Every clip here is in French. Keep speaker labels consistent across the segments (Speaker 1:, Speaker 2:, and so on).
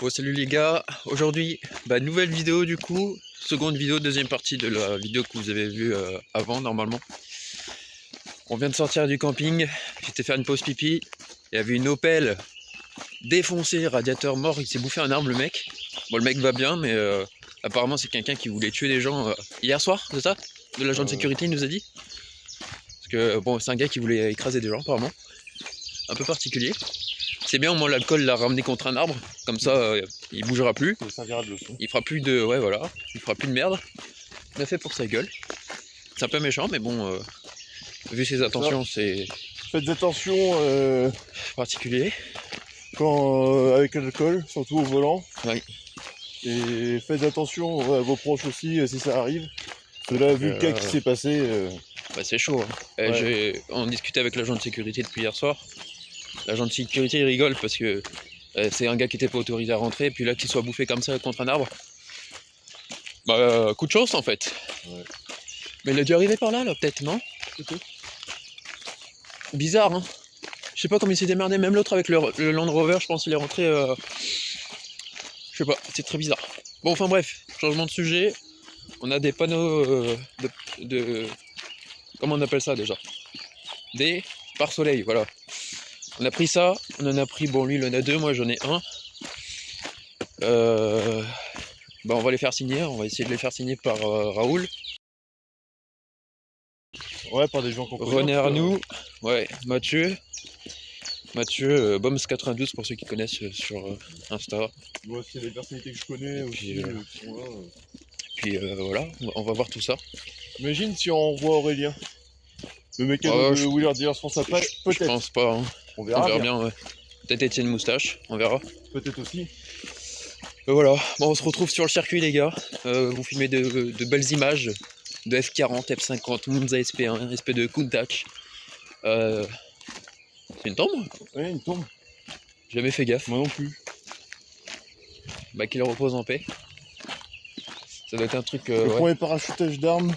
Speaker 1: Bon, salut les gars, aujourd'hui nouvelle vidéo du coup, seconde vidéo, deuxième partie de la vidéo que vous avez vue avant normalement. On vient de sortir du camping, j'étais faire une pause pipi, il y avait une Opel défoncée, radiateur mort, il s'est bouffé un arbre le mec. Bon le mec va bien mais apparemment c'est quelqu'un qui voulait tuer des gens hier soir, c'est ça? De l'agent de sécurité il nous a dit. Parce que bon c'est un gars qui voulait écraser des gens apparemment, un peu particulier. C'est bien, au moins l'alcool l'a ramené contre un arbre, comme ça il bougera plus.
Speaker 2: Ça servira de leçon.
Speaker 1: Il fera plus de. Ouais voilà, il fera plus de merde. Il a fait pour sa gueule. C'est un peu méchant, mais bon, vu ses intentions, c'est
Speaker 2: Faites attention
Speaker 1: particulier.
Speaker 2: quand avec l'alcool, surtout au volant.
Speaker 1: Oui.
Speaker 2: Et faites attention à vos proches aussi si ça arrive. Parce que là, vu le cas qui s'est passé.
Speaker 1: Bah, c'est chaud. Hein.
Speaker 2: Ouais.
Speaker 1: On discutait avec l'agent de sécurité depuis hier soir. L'agent de sécurité il rigole parce que c'est un gars qui était pas autorisé à rentrer, et puis là qu'il soit bouffé comme ça contre un arbre. Bah coup de chance en fait.
Speaker 2: Ouais.
Speaker 1: Mais il a dû arriver par là peut-être, non? Bizarre hein. Je sais pas comment il s'est démerdé, même l'autre avec le Land Rover, je pense qu'il est rentré. Je sais pas, c'est très bizarre. Bon enfin bref, changement de sujet. On a des panneaux de. Comment on appelle ça déjà? Des pare-soleil, voilà. On a pris ça, on en a pris, bon lui il en a deux, moi j'en ai un. On va les faire signer, on va essayer de les faire signer par Raoul.
Speaker 2: Ouais, par des gens qu'on connaît.
Speaker 1: René Arnoux, ouais, Mathieu, Boms92 pour ceux qui connaissent sur Insta.
Speaker 2: Moi, c'est les personnalités que je connais aussi qui sont là.
Speaker 1: Puis voilà, on va voir tout ça.
Speaker 2: Imagine si on revoit Aurélien. Le mécano de Wheeler Dealers France à Pâques, peut-être.
Speaker 1: Je pense pas, hein.
Speaker 2: On verra
Speaker 1: bien, ouais. Peut-être Étienne Moustache, on verra.
Speaker 2: Peut-être aussi.
Speaker 1: Voilà, bon, on se retrouve sur le circuit les gars. Vous filmez de belles images de F40, F50, Monza SP1, SP2, Countach. C'est une tombe?
Speaker 2: Ouais, une tombe.
Speaker 1: Jamais fait gaffe.
Speaker 2: Moi non plus.
Speaker 1: Bah qu'il repose en paix. Ça doit être un truc...
Speaker 2: Le premier parachutage d'armes.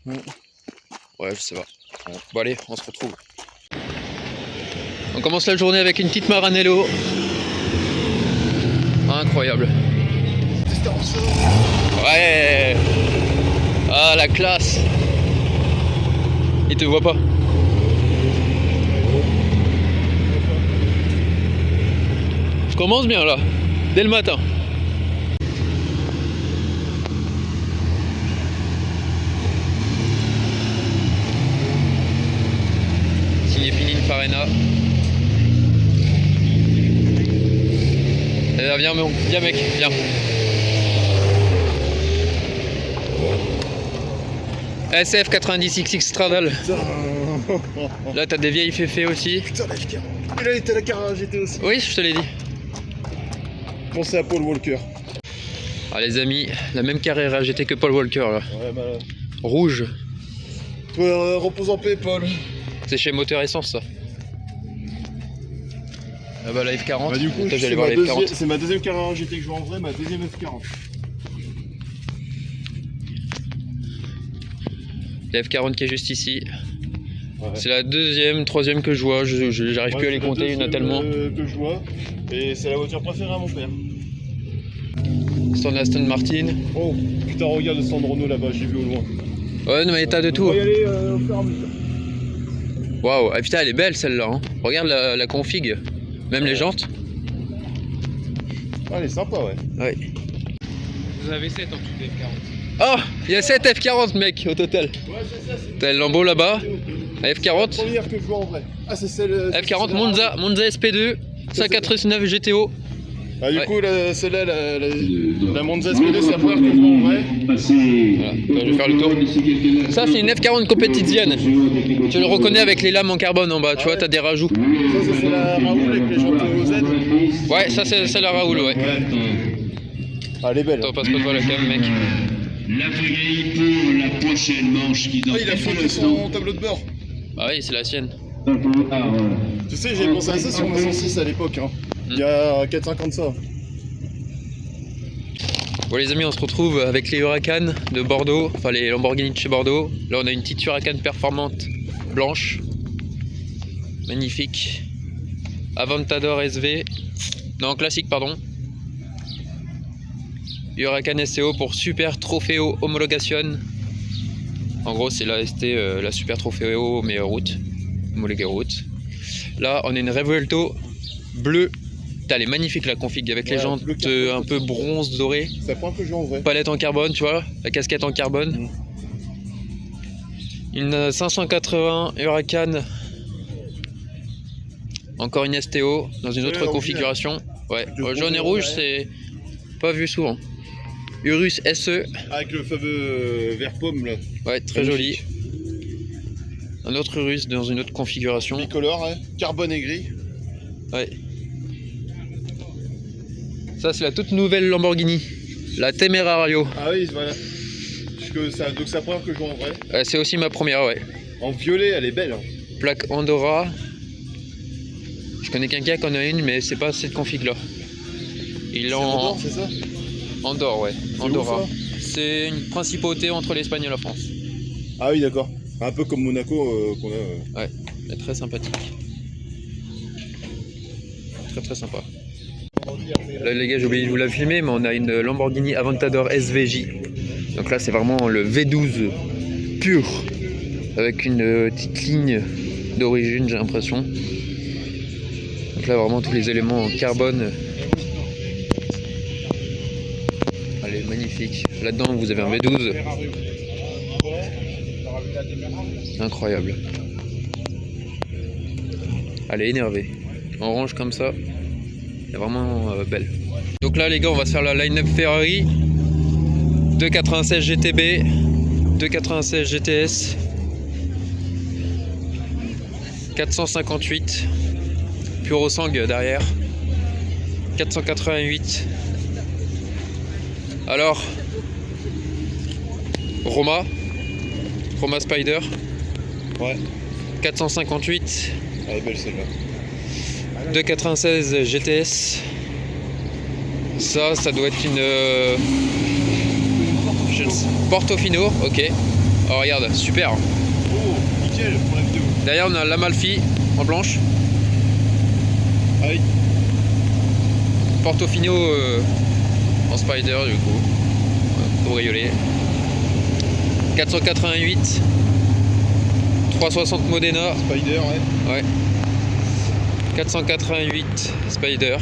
Speaker 1: Ouais, je sais pas. Ouais. Bon allez, on se retrouve. On commence la journée avec une petite Maranello. Incroyable. Ouais. Ah la classe. Il te voit pas. Je commence bien là, dès le matin. Signé Pininfarina. Viens mec, viens. SF 90XX Straddle. Là t'as des vieilles féfés aussi.
Speaker 2: Putain, la F40. Et là, il était la Carrera GT aussi.
Speaker 1: Oui, je te l'ai dit.
Speaker 2: Pensez à Paul Walker.
Speaker 1: Ah les amis, la même Carrera GT que Paul Walker là.
Speaker 2: Ouais, bah.
Speaker 1: Rouge.
Speaker 2: Repose en paix, Paul.
Speaker 1: C'est chez Moteur Essence ça. Ah bah la F40.
Speaker 2: Bah, du coup,
Speaker 1: j'allais voir la F40.
Speaker 2: c'est ma deuxième Carrera GT que je vois en vrai, ma deuxième F40.
Speaker 1: La F40 qui est juste ici.
Speaker 2: Ouais.
Speaker 1: C'est la deuxième, troisième que je vois. J'arrive plus à les compter, il y en a tellement.
Speaker 2: Que je vois. Et c'est la voiture préférée à mon père.
Speaker 1: C'est en Aston Martin.
Speaker 2: Oh putain, regarde le stand Renault là-bas, j'ai vu au loin.
Speaker 1: Ouais, non mais t'as de tout.
Speaker 2: On va y aller au fur et à mesure.
Speaker 1: Waouh, ah putain, elle est belle celle-là. Hein. Regarde la config. Même les jantes.
Speaker 2: Ah, elle est sympa, ouais.
Speaker 1: Ouais.
Speaker 3: Vous avez 7 en tout des F40.
Speaker 1: Oh, il y a 7 F40 mec au total.
Speaker 2: Ouais, c'est ça.
Speaker 1: T'as le Lambo là-bas. La
Speaker 2: C'est la
Speaker 1: F40.
Speaker 2: première que je vois en vrai. Ah, c'est celle.
Speaker 1: F40 Monza SP2. 589 GTO.
Speaker 2: Ah, du
Speaker 1: Ouais.
Speaker 2: coup, celle-là, la Monza SPD, c'est la première que je vois en vrai.
Speaker 1: Voilà, je vais faire le tour. Ça c'est une F40 compétitionne. Tu le reconnais avec les lames en carbone en bas, tu vois, t'as des rajouts.
Speaker 2: Ça, c'est la Raoul avec les jantes OZ.
Speaker 1: Ouais, ça c'est la Raoul, ouais.
Speaker 2: Ah, elle est belle.
Speaker 1: Attends, passe pas devant la cam, mec.
Speaker 4: La pagaille pour la prochaine manche qui dans
Speaker 2: Ah, il a foutu son tableau de bord.
Speaker 1: Bah oui, c'est la sienne.
Speaker 2: Tu sais, j'ai pensé à ça sur ma 106 à l'époque. Hein. Il y a 4-5 ans de ça.
Speaker 1: Bon les amis, on se retrouve avec les Huracan de Bordeaux, enfin les Lamborghini de chez Bordeaux. Là on a une petite Huracan performante blanche, magnifique, Aventador SV, Non, classique, pardon. Huracan STO pour Super Trofeo Homologation. En gros, c'est la ST, la Super Trofeo meilleure route, homologuée route. Là, on a une Revuelto bleue. Elle est magnifique la config avec les jantes un peu bronze doré.
Speaker 2: Ça prend un peu jouer en vrai.
Speaker 1: Palette en carbone, tu vois, la casquette en carbone. Une 580 Huracan. Encore une STO dans une autre configuration. Ouais, jaune et rouge, c'est pas vu souvent. Urus SE.
Speaker 2: Avec le fameux vert pomme là.
Speaker 1: Ouais, très joli. Un autre Urus dans une autre configuration.
Speaker 2: Bicolore, ouais. Carbone et gris.
Speaker 1: Ouais. Ça, c'est la toute nouvelle Lamborghini. La Temerario.
Speaker 2: Ah oui, voilà. Donc c'est la première que je vois en vrai.
Speaker 1: C'est aussi ma première, ouais.
Speaker 2: En violet, elle est belle. Hein.
Speaker 1: Plaque Andorra. Je connais quelqu'un qui en a une, mais c'est pas cette config là. Il est en
Speaker 2: Andorre, c'est ça?
Speaker 1: Andorre, ouais.
Speaker 2: Andorra.
Speaker 1: C'est une principauté entre l'Espagne et la France.
Speaker 2: Ah oui, d'accord. Un peu comme Monaco qu'on a.
Speaker 1: Ouais, mais très sympathique. Très très sympa. Là les gars, j'ai oublié de vous la filmer, mais on a une Lamborghini Aventador SVJ. Donc là c'est vraiment le V12 pur, avec une petite ligne d'origine, j'ai l'impression. Donc là vraiment tous les éléments en carbone. Elle est magnifique. Là-dedans vous avez un V12. Incroyable. Elle est énervée. En orange comme ça. Elle est vraiment belle. Donc là les gars, on va se faire la line-up Ferrari. 296 GTB, 296 GTS, 458 Purosang derrière, 488. Alors Roma Spider.
Speaker 2: Ouais.
Speaker 1: 458.
Speaker 2: Elle est belle celle-là.
Speaker 1: 296 GTS. Ça doit être une Portofino, ok. Oh regarde, super.
Speaker 2: Oh, nickel pour la vidéo.
Speaker 1: Derrière on a l'Amalfi en blanche.
Speaker 2: Ah oui.
Speaker 1: Portofino en Spider du coup. Cabriolet. 488. 360 Modena.
Speaker 2: Spider, ouais.
Speaker 1: Ouais. 488 Spider.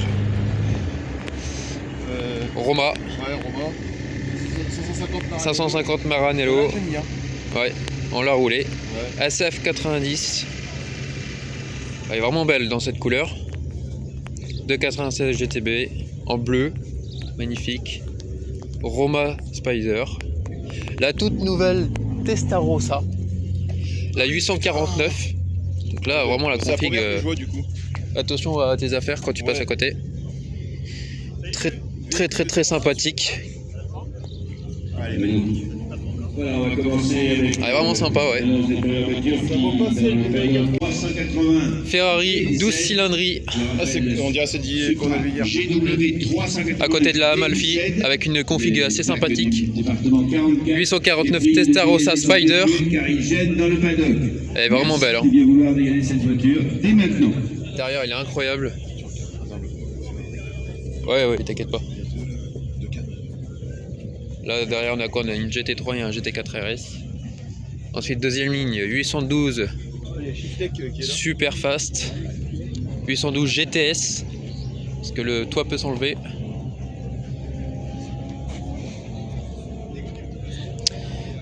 Speaker 1: Roma.
Speaker 2: Ouais, Roma.
Speaker 1: 550 Maranello. Ouais, on l'a roulé.
Speaker 2: Ouais.
Speaker 1: SF 90. Elle est vraiment belle dans cette couleur. 296 GTB en bleu. Magnifique. Roma Spider. La toute nouvelle Testarossa. La 849. Donc là, vraiment la config. Attention à tes affaires quand tu passes à côté. Très sympathique.
Speaker 2: Elle est magnifique.
Speaker 4: Voilà, on va commencer avec.
Speaker 1: Elle est vraiment sympa, ouais. Ferrari 12 cylindries.
Speaker 2: Ah, on dirait c'est qu'on a vu hier.
Speaker 4: GW380.
Speaker 1: À côté de la Amalfi, avec une config assez sympathique. 849 Testarossa Spider. Elle est vraiment belle. Hein. Derrière, il est incroyable. Ouais, t'inquiète pas. Là, derrière, on a quoi? On a une GT3 et un GT4 RS. Ensuite, deuxième ligne, 812 Super Fast. 812 GTS. Parce que le toit peut s'enlever.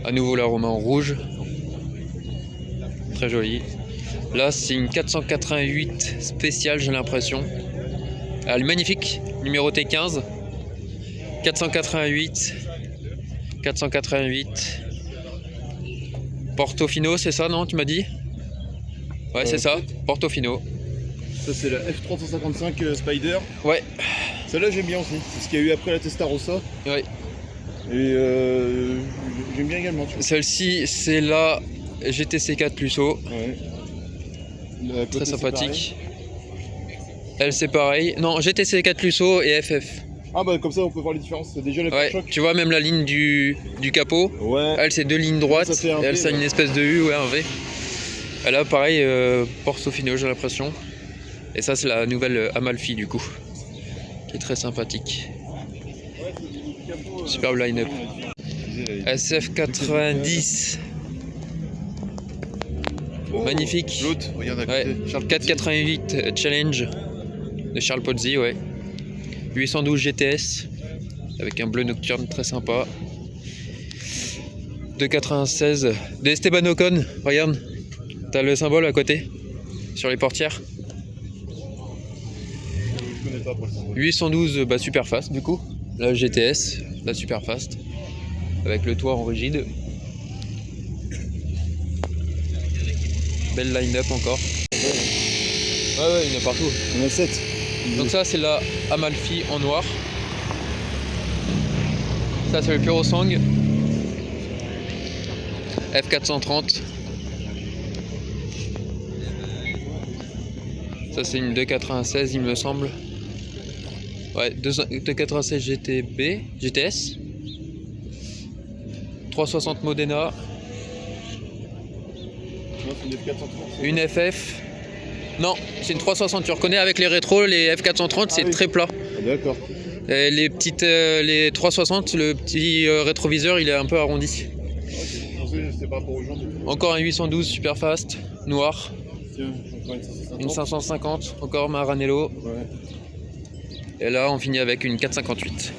Speaker 1: À nouveau, la Roma en rouge. Très jolie. Là, c'est une 488 spéciale, j'ai l'impression. Elle est magnifique, numéroté 15. 488. Portofino, c'est ça, non? Tu m'as dit? Ouais, c'est ça, Portofino.
Speaker 2: Ça, c'est la F355 Spider.
Speaker 1: Ouais.
Speaker 2: Celle-là, j'aime bien aussi. C'est ce qu'il y a eu après la Testarossa.
Speaker 1: Ouais.
Speaker 2: Et j'aime bien également.
Speaker 1: Celle-ci, c'est la GTC4 plus haut.
Speaker 2: Ouais.
Speaker 1: Très sympathique. Elle, c'est pareil. Non, GTC4 plus haut et FF.
Speaker 2: Ah bah comme ça on peut voir les différences. Déjà la
Speaker 1: Ouais, tu vois même la ligne du capot.
Speaker 2: Ouais.
Speaker 1: Elle, c'est deux lignes droites.
Speaker 2: Ça fait
Speaker 1: et elle, c'est une espèce de U, ouais, un V. Elle a pareil, Portofino, j'ai l'impression. Et ça, c'est la nouvelle Amalfi du coup. qui est très sympathique. Superbe line-up. SF90.
Speaker 2: Oh,
Speaker 1: magnifique.
Speaker 2: L'autre, regarde à
Speaker 1: Ouais.
Speaker 2: côté. Charles
Speaker 1: 488 Challenge de Charles Pozzi, ouais. 812 GTS avec un bleu nocturne très sympa. 296 de Esteban Ocon, regarde. T'as le symbole à côté sur les portières.
Speaker 2: Je connais pas pour le symbole.
Speaker 1: 812 bah, super fast du coup. La GTS, la super fast. Avec le toit en rigide. Belle line-up encore. Ouais, il y en a partout.
Speaker 2: On a 7.
Speaker 1: Donc ça c'est la Amalfi en noir. Ça c'est le Purosang F430. Ça c'est une 296 il me semble. Ouais, 296 GTS. 360 Modena. Une FF. Non, c'est une 360. Tu reconnais avec les rétros, les F430, c'est
Speaker 2: oui.
Speaker 1: très plat.
Speaker 2: Ah, d'accord.
Speaker 1: Les petites, les 360, le petit rétroviseur, il est un peu arrondi.
Speaker 2: C'était par rapport aux gens.
Speaker 1: Encore un 812 super fast, noir.
Speaker 2: Tiens, encore une 550.
Speaker 1: Une 550, encore Maranello.
Speaker 2: Ouais.
Speaker 1: Et là, on finit avec une 458.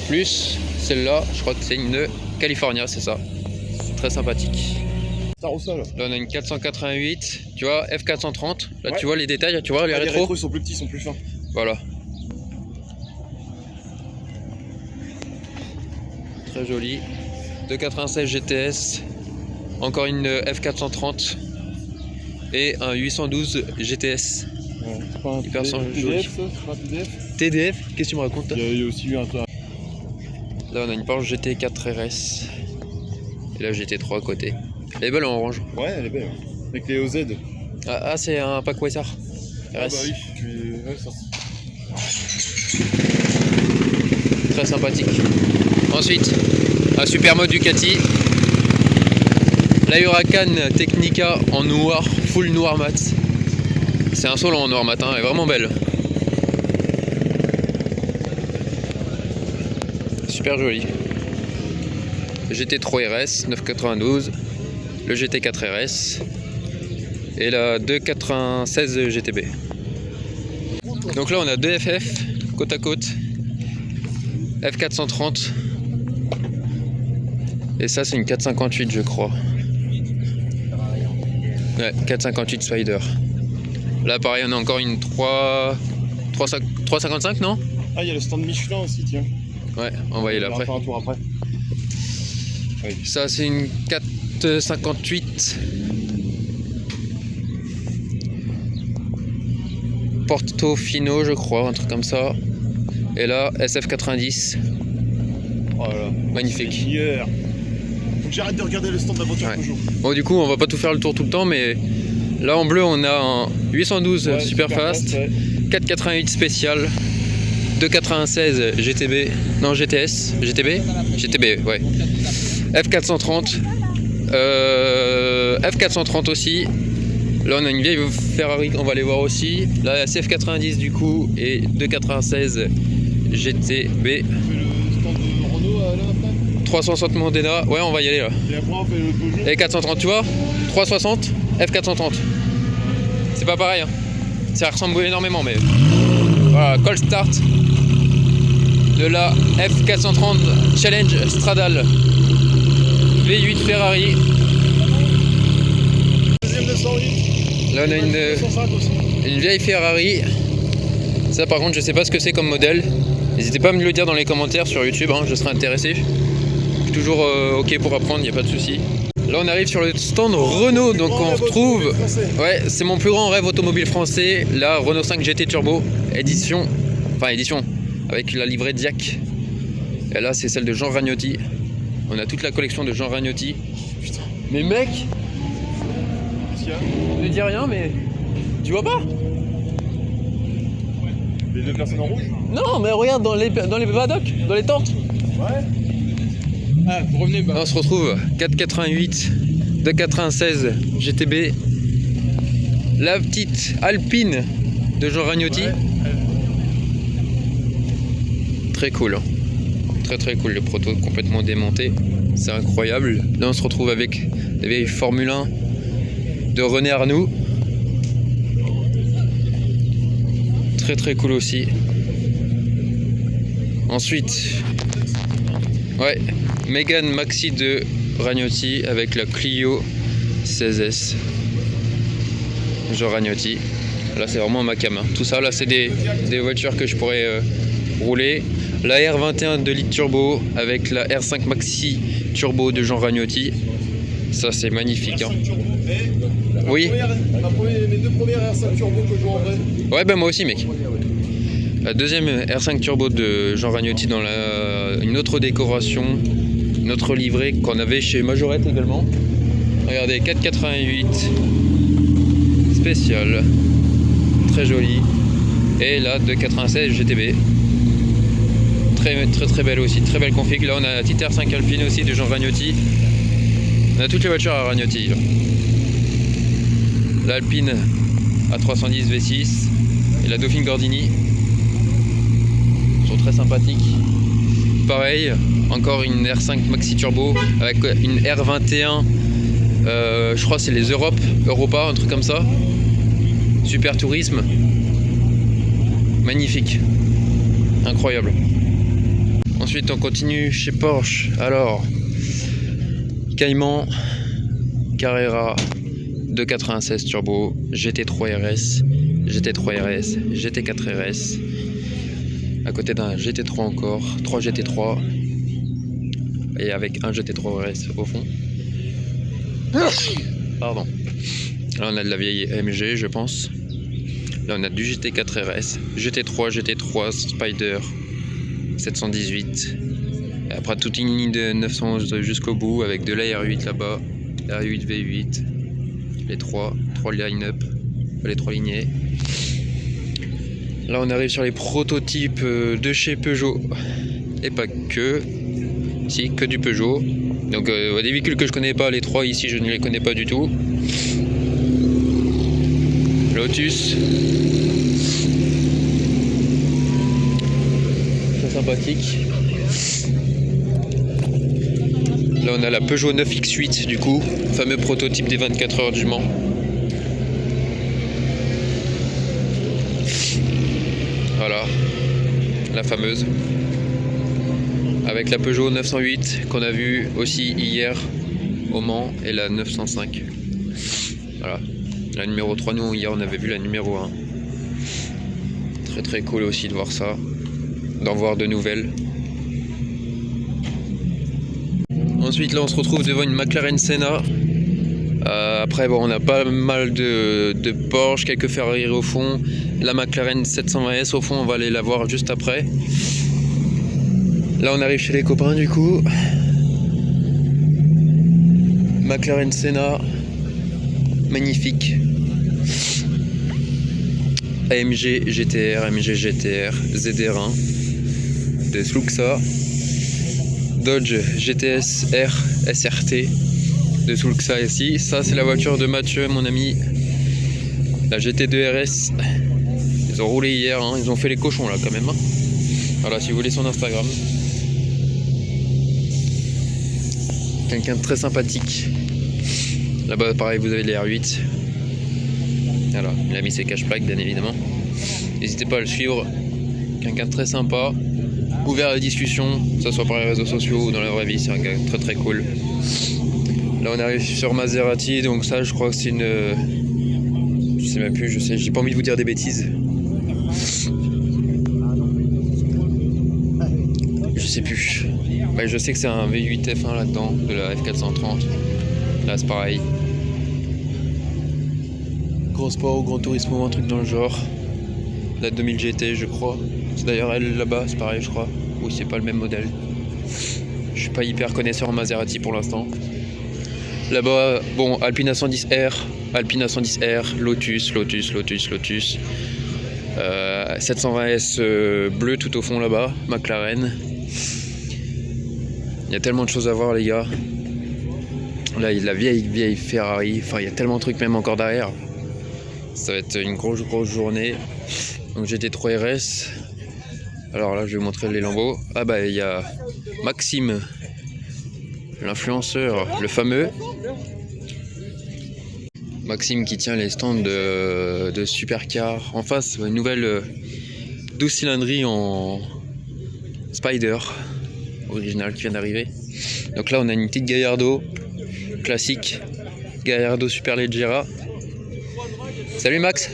Speaker 1: Plus celle-là, je crois que c'est une California, c'est ça. Très sympathique.
Speaker 2: Starossa là.
Speaker 1: Là, on a une 488, tu vois, F430. Là,
Speaker 2: Ouais.
Speaker 1: tu vois les détails, tu vois les
Speaker 2: Ah, les
Speaker 1: rétros.
Speaker 2: rétros sont plus petits, sont plus fins.
Speaker 1: Voilà. Très joli. 296 GTS. Encore une F430. Et un 812 GTS.
Speaker 2: Ouais. C'est pas un
Speaker 1: Hyper
Speaker 2: PDF,
Speaker 1: joli.
Speaker 2: ça c'est pas un PDF.
Speaker 1: TDF, qu'est-ce que tu me racontes là?
Speaker 2: Il y a aussi eu un truc.
Speaker 1: Là, on a une Porsche GT4 RS. Et la GT3 à côté. Elle est belle en orange.
Speaker 2: Ouais, elle est belle. Avec les OZ.
Speaker 1: Ah, c'est un pack Weissar. RS.
Speaker 2: Ah bah oui, ouais, ça.
Speaker 1: Très sympathique. Ensuite, un super mode Ducati. La Huracan Technica en noir, full noir mat. C'est un solo en noir mat, hein, elle est vraiment belle. Super joli. GT3 RS 992, le GT4 RS et la 296 GTB. Donc là on a deux FF côte à côte. F430 et ça c'est une 458 je crois. Ouais, 458 Spider. Là pareil on a encore une 355 non?
Speaker 2: Ah, il y a le stand Michelin aussi, tiens.
Speaker 1: Ouais, on va y aller
Speaker 2: On va
Speaker 1: après.
Speaker 2: faire un tour après.
Speaker 1: Ça c'est une 458 Portofino je crois, un truc comme ça. Et là SF90.
Speaker 2: Oh là là.
Speaker 1: Magnifique.
Speaker 2: Hier. Faut que j'arrête de regarder le stand d'aventure
Speaker 1: Ouais.
Speaker 2: toujours.
Speaker 1: Bon du coup on va pas tout faire le tour tout le temps mais là en bleu on a un 812
Speaker 2: Ouais,
Speaker 1: super fast,
Speaker 2: ouais.
Speaker 1: 488 spécial, 296 GTB, non GTS, GTB ouais. F430, F430 aussi. Là on a une vieille Ferrari qu'on va aller voir aussi. Là CF90 du coup et 296 GTB.
Speaker 2: On fait le stand de Renault là après.
Speaker 1: 360 Modena, ouais on va y aller là.
Speaker 2: Et après on fait le Peugeot.
Speaker 1: Et 430 tu vois, 360 F430. C'est pas pareil hein. Ça ressemble énormément mais voilà, call start de la F430 Challenge Stradale V8 Ferrari.
Speaker 2: Deuxième 208.
Speaker 1: Là on a
Speaker 2: 205 aussi.
Speaker 1: une vieille Ferrari. Ça par contre je sais pas ce que c'est comme modèle. N'hésitez pas à me le dire dans les commentaires sur YouTube, hein, je serai intéressé. Je suis toujours ok pour apprendre, il n'y a pas de souci. Là on arrive sur le stand Renault, donc on retrouve... Ouais, c'est mon plus grand rêve automobile français, la Renault 5 GT Turbo, édition, avec la livrée Diac. Et là c'est celle de Jean Ragnotti. On a toute la collection de Jean Ragnotti. Putain. Mais mec,
Speaker 2: Qu'est-ce qu'il y a?
Speaker 1: ne dis rien mais... Tu vois pas?
Speaker 2: Les deux personnes en rouge?
Speaker 1: Non mais regarde dans les paddocks, dans les tentes.
Speaker 2: Ouais.
Speaker 3: Ah, vous revenez
Speaker 1: Là, on se retrouve 488, 296 GTB, la petite Alpine de Jean Ragnotti.
Speaker 2: Ouais.
Speaker 1: très cool. Hein. Très cool, le proto complètement démonté. C'est incroyable. Là on se retrouve avec la vieille Formule 1 de René Arnoux. Très cool aussi. Ensuite, ouais, Mégane Maxi de Ragnotti avec la Clio 16S. Jean Ragnotti. Là c'est vraiment ma cam. Hein. Tout ça là c'est des voitures que je pourrais rouler. La R21 de litre turbo avec la R5 Maxi turbo de Jean Ragnotti. Ça c'est magnifique. Hein. Oui.
Speaker 2: Mes deux premières R5 turbo que je joue en vrai.
Speaker 1: Ouais bah moi aussi mec. La deuxième R5 turbo de Jean Ragnotti dans une autre décoration, une autre livrée qu'on avait chez Majorette également. Regardez, 488 spécial, très joli. Et la 296 GTB. Très belle aussi, très belle config. Là on a la petite R5 Alpine aussi de Jean Ragnotti. On a toutes les voitures à Ragnotti. L'Alpine A310 V6 et la Dauphine Gordini. Ils sont très sympathiques. Pareil, encore une R5 Maxi Turbo avec une R21. Je crois que c'est les Europa, un truc comme ça. Super tourisme. Magnifique. Incroyable. Ensuite on continue chez Porsche. Alors Cayman, Carrera 296 turbo, GT3 RS, GT3 RS, GT4 RS. À côté d'un GT3 encore, 3 GT3 et avec un GT3 RS au fond. Pardon. Là on a de la vieille AMG je pense. Là on a du GT4 RS, GT3 Spider 718. Et après toute une ligne de 911 jusqu'au bout avec de la R8 là-bas, R8 V8, les trois line-up, les trois lignées. Là on arrive sur les prototypes de chez Peugeot et pas que, si que du Peugeot. Donc des véhicules que je connais pas, les trois ici je ne les connais pas du tout. Lotus, très sympathique. Là on a la Peugeot 9X8 du coup, fameux prototype des 24 heures du Mans. Voilà, la fameuse. Avec la Peugeot 908 qu'on a vu aussi hier au Mans et la 905. Voilà, la numéro 3, nous hier on avait vu la numéro 1. Très cool aussi de voir ça, d'en voir de nouvelles. Ensuite là on se retrouve devant une McLaren Senna. Après bon, on a pas mal de Porsche, quelques Ferrari au fond. La McLaren 720S au fond, on va aller la voir juste après. Là on arrive chez les copains du coup. McLaren Senna, magnifique. AMG GTR, AMG GTR, ZR1 de Sluxa. Dodge GTS R SRT de Sluxa ici. Ça c'est la voiture de Mathieu, mon ami. La GT2 RS. Ils ont roulé hier, hein. Ils ont fait les cochons là quand même. Hein. Voilà, si vous voulez son Instagram. Quelqu'un de très sympathique. Là-bas pareil vous avez les R8. Voilà, il a mis ses cache plaques bien évidemment. N'hésitez pas à le suivre. Quelqu'un de très sympa, ouvert à la discussion, que ce soit par les réseaux sociaux ou dans la vraie vie, c'est un gars très cool. Là on arrive sur Maserati, donc ça je crois que c'est une... Je sais même plus, j'ai pas envie de vous dire des bêtises. Je sais plus. Ouais, je sais que c'est un V8 F1 là-dedans, de la F430. Là c'est pareil. Gros Sport, Grand Turismo, un truc dans le genre. La 2000 GT je crois. C'est d'ailleurs elle là-bas, c'est pareil je crois. Ou c'est pas le même modèle. Je suis pas hyper connaisseur en Maserati pour l'instant. Là-bas, bon, Alpine A110R, Alpine A110R, Lotus. 720S bleu tout au fond là-bas, McLaren. Il y a tellement de choses à voir les gars. Là il y a la vieille Ferrari, enfin il y a tellement de trucs même encore derrière. Ça va être une grosse journée. Donc GT3 RS, Alors là, je vais vous montrer les lambeaux. Ah bah, il y a Maxime, l'influenceur, le fameux. Maxime qui tient les stands de supercar. En face, une nouvelle 12 cylindries en Spider original qui vient d'arriver. Donc là, on a une petite Gallardo classique, Gallardo Superleggera. Salut Max.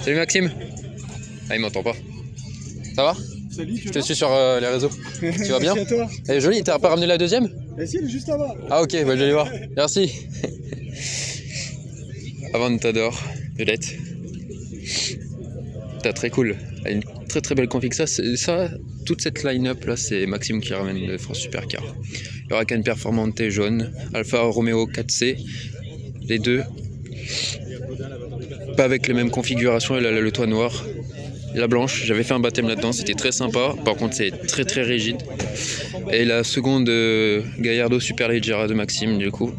Speaker 1: Salut Maxime. Ah, il m'entend pas. Ça va?
Speaker 2: Salut,
Speaker 1: Je te suis sur les réseaux. Tu vas bien?
Speaker 2: Merci à toi.
Speaker 1: Elle est jolie, t'as pas ramené la deuxième?
Speaker 2: Si, elle est juste là-bas.
Speaker 1: Ah ok, bah, je vais aller voir. Merci. Aventador, Violette. T'as très cool. Elle a une très très belle config. Ça, toute cette line-up là, c'est Maxime qui ramène de France Supercar. Huracan Performante jaune, Alfa Romeo 4C, les deux. Pas avec les mêmes configurations, elle a le toit noir. La blanche, j'avais fait un baptême là-dedans, c'était très sympa. Par contre, c'est très très rigide. Et la seconde Gallardo Superleggera de Maxime, du coup.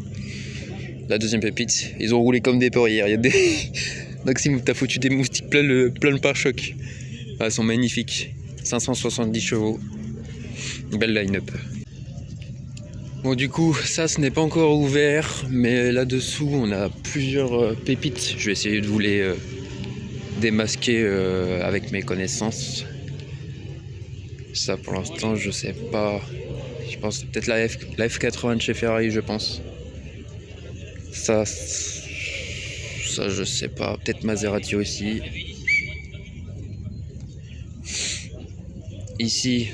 Speaker 1: La deuxième pépite, ils ont roulé comme des porcs hier. Il y a des... Maxime, t'as foutu des moustiques plein le pare-choc. Ah, elles sont magnifiques. 570 chevaux. Une belle line-up. Bon, du coup, ça, ce n'est pas encore ouvert. Mais là-dessous, on a plusieurs pépites. Je vais essayer de vous les démasquer avec mes connaissances. Ça, pour l'instant, je sais pas. Je pense peut-être la F80 de chez Ferrari, je pense. Ça, je sais pas. Peut-être Maserati aussi. Ici,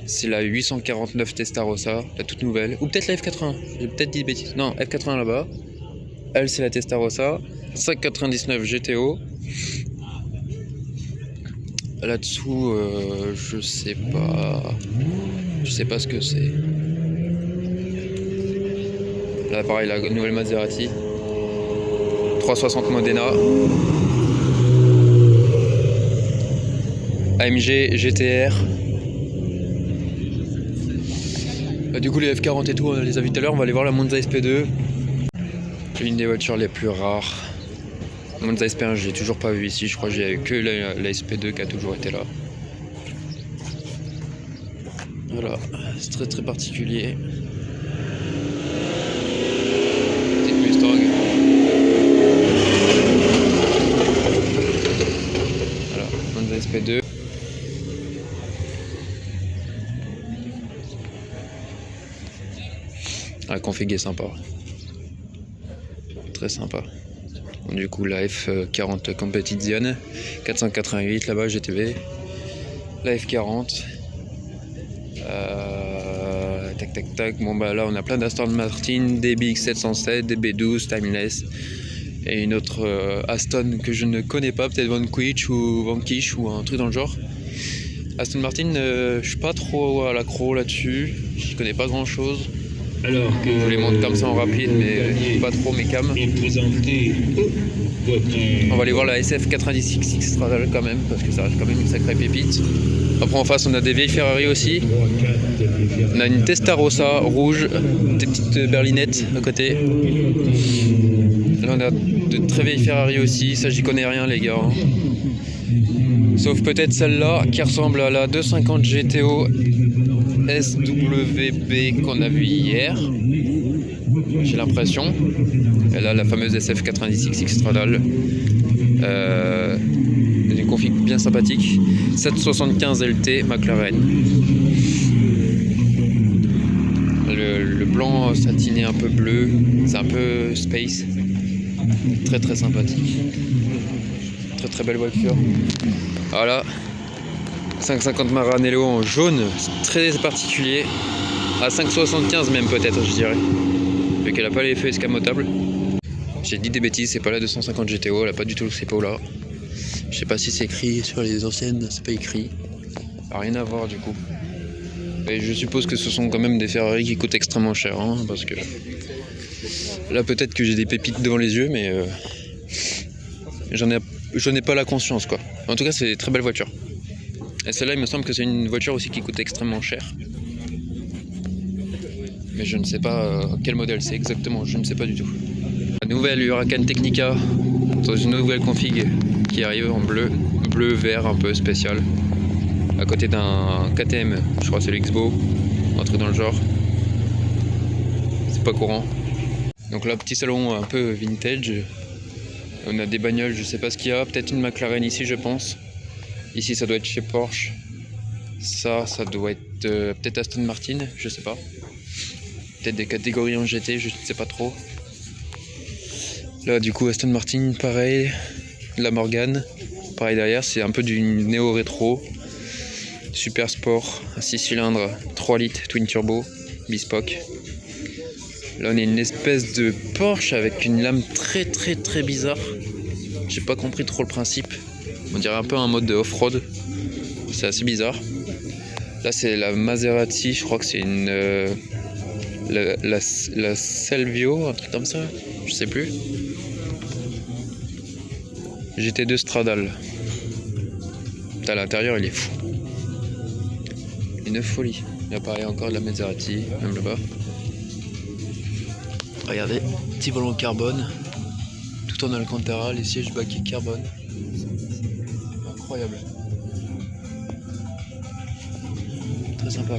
Speaker 1: c'est la 849 Testarossa, la toute nouvelle. Ou peut-être la F80. J'ai peut-être dit des bêtises. Non, F80 là-bas. Elle, c'est la Testarossa. 599 GTO. Là-dessous, je sais pas. Je sais pas ce que c'est. Là, pareil, la nouvelle Maserati. 360 Modena. AMG GTR. Du coup, les F40 et tout, on les a vus tout à l'heure. On va aller voir la Monza SP2. Une des voitures les plus rares. Monza SP1, je l'ai toujours pas vu ici. Je crois que j'ai que la SP2 qui a toujours été là. Voilà, c'est très très particulier. Petite Mustang. Voilà, Monza SP2. La config est sympa. Très sympa. Du coup, la F40 Competizione, 488 là-bas, GTV. La F40. Tac tac tac. Bon, bah là, on a plein d'Aston Martin, DBX 707, DB12, Timeless. Et une autre Aston que je ne connais pas, peut-être Vanquish ou un truc dans le genre. Aston Martin, je suis pas trop à l'accro là-dessus. Je connais pas grand-chose.
Speaker 4: Alors que
Speaker 1: Je les montre comme ça en rapide, mais pas trop mes cams. On va aller voir la SF96 Stradale quand même, parce que ça reste quand même une sacrée pépite. Après en face on a des vieilles Ferrari aussi. On a une Testarossa rouge, des petites berlinettes à côté. Là on a de très vieilles Ferrari aussi, ça j'y connais rien les gars. Sauf peut-être celle-là qui ressemble à la 250 GTO SWB qu'on a vu hier, j'ai l'impression. Elle a la fameuse SF96 Stradale, une config bien sympathique. 775 LT McLaren. Le blanc satiné un peu bleu, c'est un peu space, très très sympathique. Très très belle voiture. Voilà. 550 Maranello en jaune, très particulier. À 575 même peut-être, je dirais. Vu qu'elle n'a pas les feux escamotables. J'ai dit des bêtises, c'est pas la 250 GTO, elle a pas du tout ces pots là. Je sais pas si c'est écrit sur les anciennes, c'est pas écrit. Rien à voir du coup. Et je suppose que ce sont quand même des Ferrari qui coûtent extrêmement cher, hein, parce que là peut-être que j'ai des pépites devant les yeux, mais j'en ai pas la conscience quoi. En tout cas, c'est une très belle voiture. Et celle-là, il me semble que c'est une voiture aussi qui coûte extrêmement cher. Mais je ne sais pas quel modèle c'est exactement, je ne sais pas du tout. La nouvelle Huracan Technica, dans une nouvelle config qui arrive en bleu, vert un peu spécial. à côté d'un KTM, je crois que c'est le X-Bow, un truc dans le genre. C'est pas courant. Donc là, petit salon un peu vintage. On a des bagnoles, je sais pas ce qu'il y a, peut-être une McLaren ici je pense. Ici ça doit être chez Porsche. Ça doit être peut-être Aston Martin, je sais pas. Peut-être des catégories en GT, je sais pas trop. Là du coup Aston Martin, pareil. La Morgan, pareil derrière, c'est un peu du néo-rétro. Super Sport, 6 cylindres, 3 litres, Twin Turbo, Bespoke. Là on a une espèce de Porsche avec une lame très bizarre. J'ai pas compris trop le principe. On dirait un peu un mode de off-road. C'est assez bizarre. Là c'est la Maserati, je crois que c'est une la Stelvio, un truc comme ça, je sais plus. GT2 Stradale. À l'intérieur il est fou. Une folie. Il apparaît encore de la Maserati, même là-bas. Regardez, petit volant carbone. Tout en Alcantara, les sièges baquets carbone. Incroyable. Très sympa.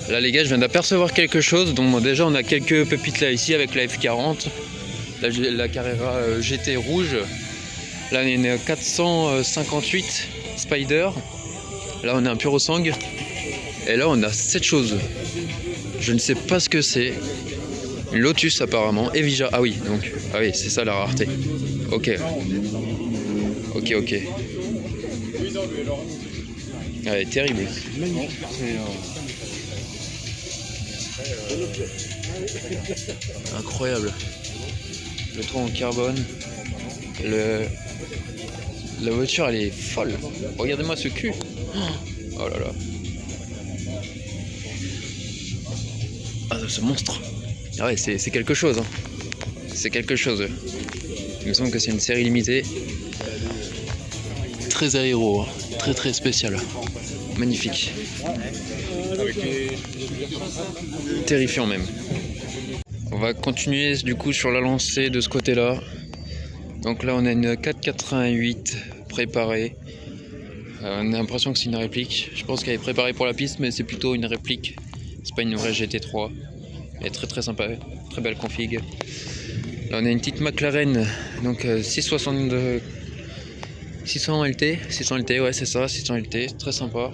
Speaker 1: Là les gars, je viens d'apercevoir quelque chose. Donc déjà on a quelques pépites là ici avec la F40. La Carrera GT rouge. Là on est 458 Spider. Là on a un Purosang. Et là on a cette chose. Je ne sais pas ce que c'est. Une Lotus apparemment. Evija. Ah oui, donc. Ah oui, c'est ça la rareté. Ok. Ok. Elle est terrible. Incroyable. Le toit en carbone. La voiture elle est folle. Regardez-moi ce cul. Oh là là. Ah ce monstre. Ah ouais c'est quelque chose. Hein. C'est quelque chose. Il me semble que c'est une série limitée. Très aéro. Hein. Très spécial. Magnifique. Terrifiant même. On va continuer du coup sur la lancée de ce côté là. Donc là on a une 488 préparée. On a l'impression que c'est une réplique. Je pense qu'elle est préparée pour la piste mais c'est plutôt une réplique. C'est pas une vraie GT3. Elle est très sympa. Très belle config. Là on a une petite McLaren. Donc 600 LT. 600 LT ouais c'est ça. 600 LT. Très sympa.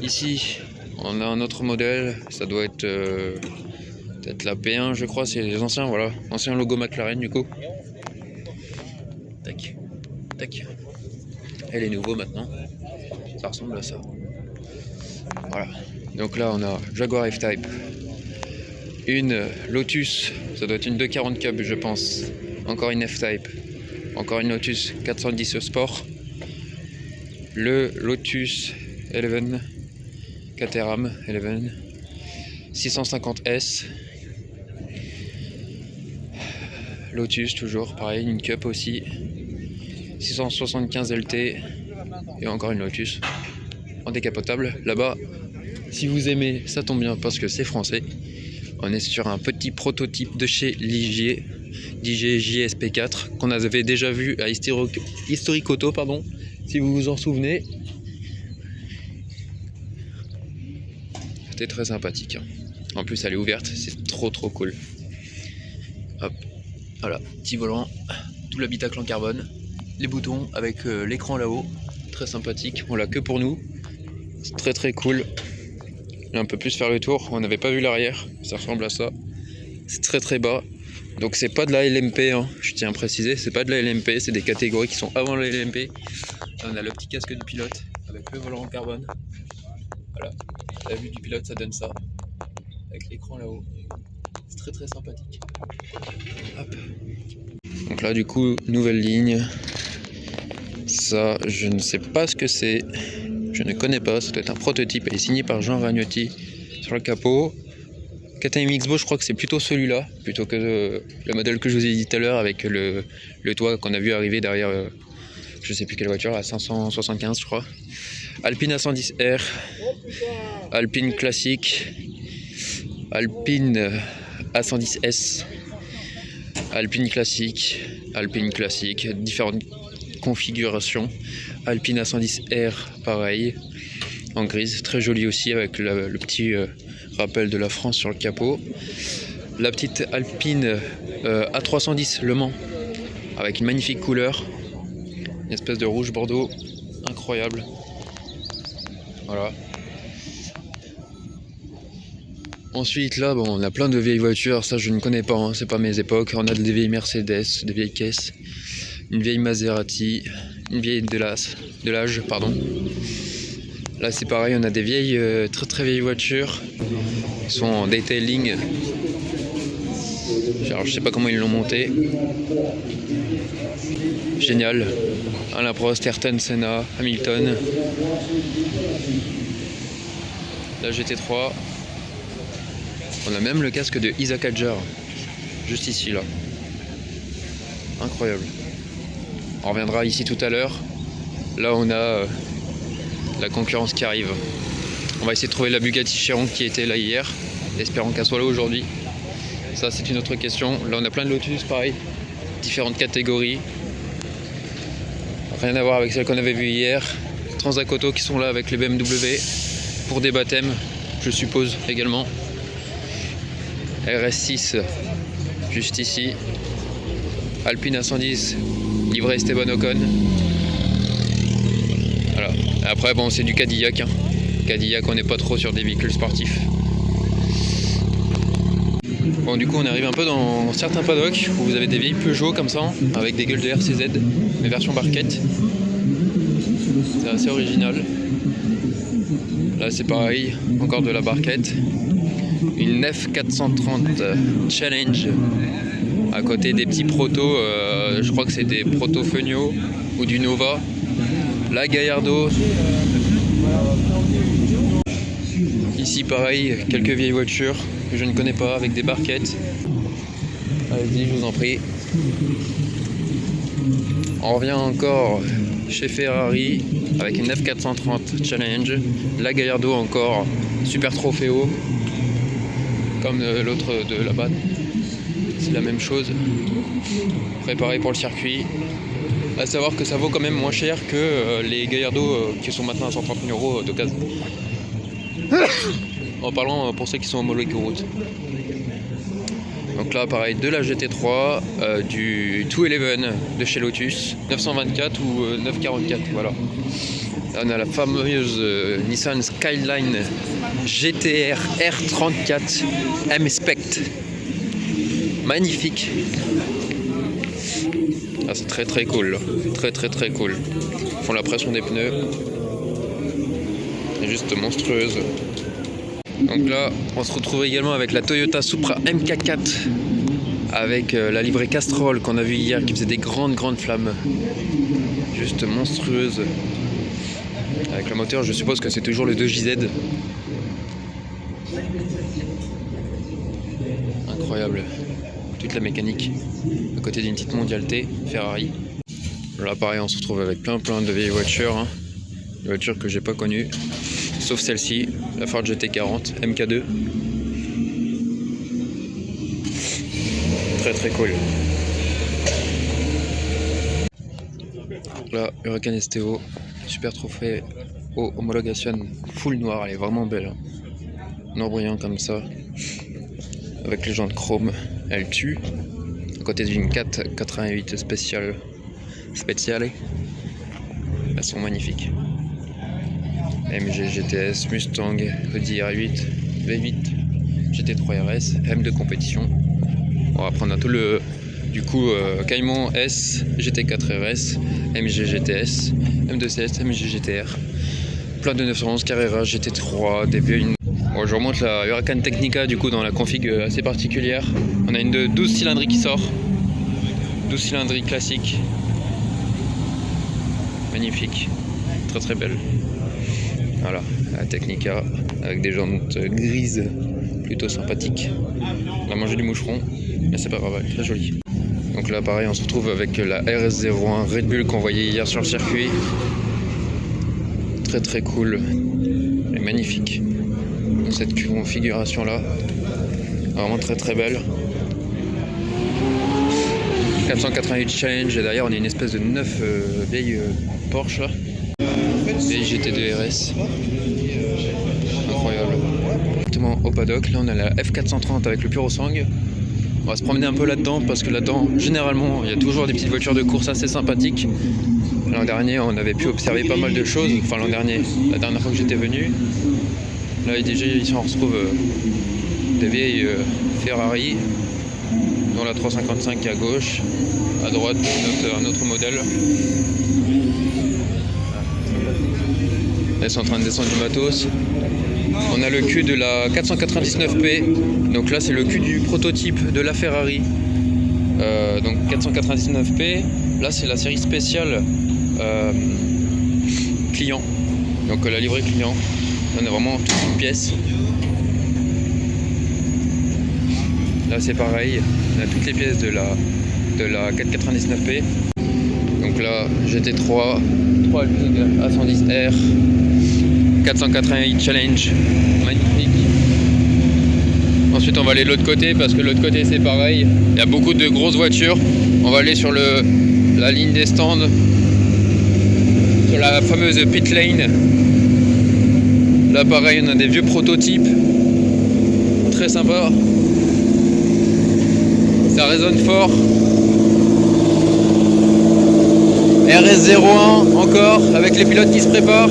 Speaker 1: Ici on a un autre modèle. Ça doit être peut-être la P1 je crois. C'est les anciens voilà. Ancien logo McLaren du coup. Tac. Elle est nouveau maintenant. Ça ressemble à ça. Voilà. Donc là on a Jaguar F-Type. Une Lotus. Ça doit être une 240 Cub je pense. Encore une F-Type. Encore une Lotus 410 Sport. Le Lotus 11. Caterham 11. 650S. Lotus toujours pareil. Une Cup aussi. 675 LT et encore une Lotus en décapotable. Là-bas, si vous aimez, ça tombe bien parce que c'est français. On est sur un petit prototype de chez Ligier, JSP4 qu'on avait déjà vu à Historic Auto, pardon, si vous vous en souvenez. C'était très sympathique. Hein. En plus, elle est ouverte, c'est trop cool. Hop, voilà, petit volant, tout l'habitacle en carbone. Les boutons avec l'écran là-haut, très sympathique, on l'a que pour nous, c'est très cool. Là, on peut plus faire le tour, on n'avait pas vu l'arrière, ça ressemble à ça, c'est très bas, donc c'est pas de la LMP, hein. Je tiens à préciser, c'est pas de la LMP, c'est des catégories qui sont avant la LMP. Là, on a le petit casque du pilote avec le volant en carbone, voilà, la vue du pilote ça donne ça, avec l'écran là-haut, c'est très sympathique. Hop. Donc là du coup, nouvelle ligne. Ça, je ne sais pas ce que c'est. Je ne connais pas. Ça doit être un prototype. Elle est signée par Jean Ragnotti sur le capot. KTM X-Bow, je crois que c'est plutôt celui-là, plutôt que le modèle que je vous ai dit tout à l'heure avec le toit qu'on a vu arriver derrière, je sais plus quelle voiture, à 575 je crois. Alpine A110R, Alpine classique, Alpine A110S. Alpine classique, différentes configurations. Alpine A110R, pareil, en grise, très joli aussi avec le petit rappel de la France sur le capot. La petite Alpine A310 Le Mans, avec une magnifique couleur, une espèce de rouge bordeaux, incroyable. Voilà. Ensuite là, bon, on a plein de vieilles voitures, ça je ne connais pas, hein, c'est pas mes époques. On a des vieilles Mercedes, des vieilles caisses, une vieille Maserati, une vieille Delage, pardon. Là c'est pareil, on a des vieilles, très vieilles voitures qui sont en detailing. Alors, je sais pas comment ils l'ont monté. Génial. Alain Prost, Ayrton Senna, Hamilton. La GT3. On a même le casque de Isaac Adjar, juste ici là. Incroyable. On reviendra ici tout à l'heure. Là on a la concurrence qui arrive. On va essayer de trouver la Bugatti Chiron qui était là hier, espérons qu'elle soit là aujourd'hui. Ça c'est une autre question. Là on a plein de Lotus pareil, différentes catégories. Rien à voir avec celle qu'on avait vue hier. Transac Auto qui sont là avec les BMW pour des baptêmes, je suppose également. RS6 juste ici. Alpine A110 livré Esteban Ocon. Voilà. Après bon c'est du Cadillac. Cadillac, on n'est pas trop sur des véhicules sportifs. Bon du coup on arrive un peu dans certains paddocks où vous avez des vieilles Peugeot comme ça avec des gueules de RCZ mais version barquette. C'est assez original. Là c'est pareil, encore de la barquette. Une F430 Challenge à côté des petits protos, je crois que c'est des protos Feugnot ou du Nova. La Gallardo. Ici pareil, quelques vieilles voitures que je ne connais pas avec des barquettes. Allez-y, je vous en prie. On revient encore chez Ferrari avec une F430 Challenge. La Gallardo encore, super Trofeo. Comme l'autre de là-bas, c'est la même chose. Préparé pour le circuit. À savoir que ça vaut quand même moins cher que les Gallardo qui sont maintenant à 130 € d'occasion. En parlant pour ceux qui sont homologués route. Donc là, pareil, de la GT3, du 211 de chez Lotus, 924 ou 944, voilà. Là, on a la fameuse Nissan Skyline GTR R34 M-Spect. Magnifique. Ah, c'est très cool, là. Très cool. Ils font la pression des pneus. C'est juste monstrueuse. Donc là, on se retrouve également avec la Toyota Supra MK4 avec la livrée Castrol qu'on a vu hier qui faisait des grandes flammes. Juste monstrueuse. Avec le moteur, je suppose que c'est toujours le 2JZ. Incroyable. Toute la mécanique. À côté d'une petite mondialité Ferrari. Là pareil, on se retrouve avec plein de vieilles voitures. Des voitures que j'ai pas connues. Sauf celle-ci, la Ford GT40 MK2. Très cool. Là, Huracan STO, super trophée au homologation full noir, elle est vraiment belle. Noir brillant comme ça, avec les jantes chrome, elle tue. À côté d'une 488 spéciale. Elles sont magnifiques. MG GTS, Mustang, Audi R8, V8, GT3 RS, M de compétition. On va prendre un tout le Cayman S, GT4 RS, MG GTS, M2CS, MG GTR, plein de 911, Carrera, GT3, des vieilles. Bon, je remonte la Huracan Technica du coup dans la config assez particulière. On a une de 12 cylindriques qui sort, 12 cylindriques classique, magnifique, très belle. Voilà, la Technica avec des jantes grises plutôt sympathiques. On a mangé du moucheron, mais c'est pas grave, très joli. Donc là pareil, on se retrouve avec la RS01 Red Bull qu'on voyait hier sur le circuit. Très cool et magnifique. Dans cette configuration là, vraiment très belle. 488 Challenge, et derrière on a une espèce de 9 vieille Porsche là. Vieille GT2 RS. Incroyable. Directement au paddock, là on a la F430 avec le Purosang. On va se promener un peu là-dedans parce que là-dedans, généralement, il y a toujours des petites voitures de course assez sympathiques. L'an dernier, on avait pu observer pas mal de choses. Enfin, l'an dernier, la dernière fois que j'étais venu. Là, ici, on retrouve des vieilles Ferrari, dont la 355 qui est à gauche. À droite, un autre modèle. Là, ils sont en train de descendre du matos. On a le cul de la 499P, donc là c'est le cul du prototype de la Ferrari, donc 499P, là c'est la série spéciale client, donc la livrée client, là on a vraiment toutes les pièces, là c'est pareil, on a toutes les pièces de la 499P, donc là GT3, 3 A110R, 488 Challenge, magnifique. Ensuite on va aller de l'autre côté parce que de l'autre côté c'est pareil, il y a beaucoup de grosses voitures. On va aller sur la ligne des stands, sur la fameuse pit lane. Là pareil on a des vieux prototypes, très sympa, ça résonne fort. RS01 encore avec les pilotes qui se préparent.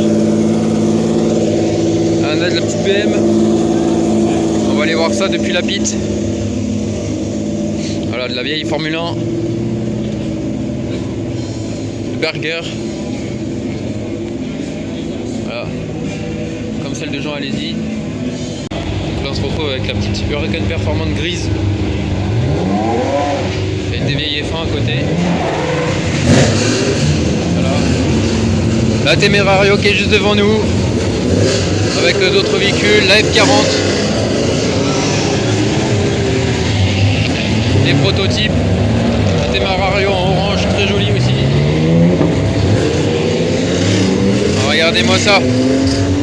Speaker 1: On a de la petite BM, on va aller voir ça depuis la pit. Voilà, de la vieille Formule 1, Berger, voilà, comme celle de Jean Alési. Là on se retrouve avec la petite Huracan performante grise et des vieilles F1 à côté. Voilà, la Temerario qui est juste devant nous, avec d'autres véhicules, la F40, les prototypes, la Temerario en orange, très joli aussi. Alors, regardez-moi ça,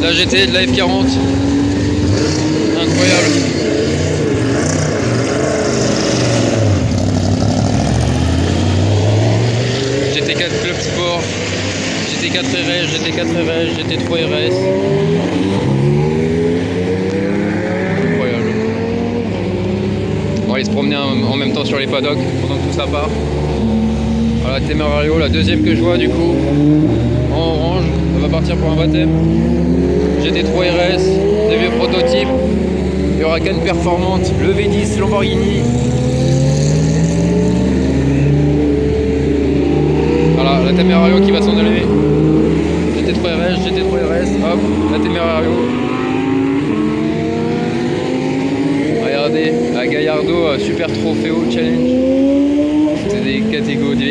Speaker 1: la GT de la F40, incroyable. GT4 Club Sport, GT4 RS, GT4 RS, GT3 RS. Incroyable. On va aller se promener en même temps sur les paddocks pendant que tout ça part. Voilà, Temerario, la deuxième que je vois du coup, en orange, ça va partir pour un baptême. GT3 RS, des vieux prototypes, Huracan performante, le V10 Lamborghini. Voilà, la Temerario qui va s'en aller. GT3 RS, GT3 RS, hop, la Temerario. Regardez, la Gallardo Super Trofeo Challenge. C'est des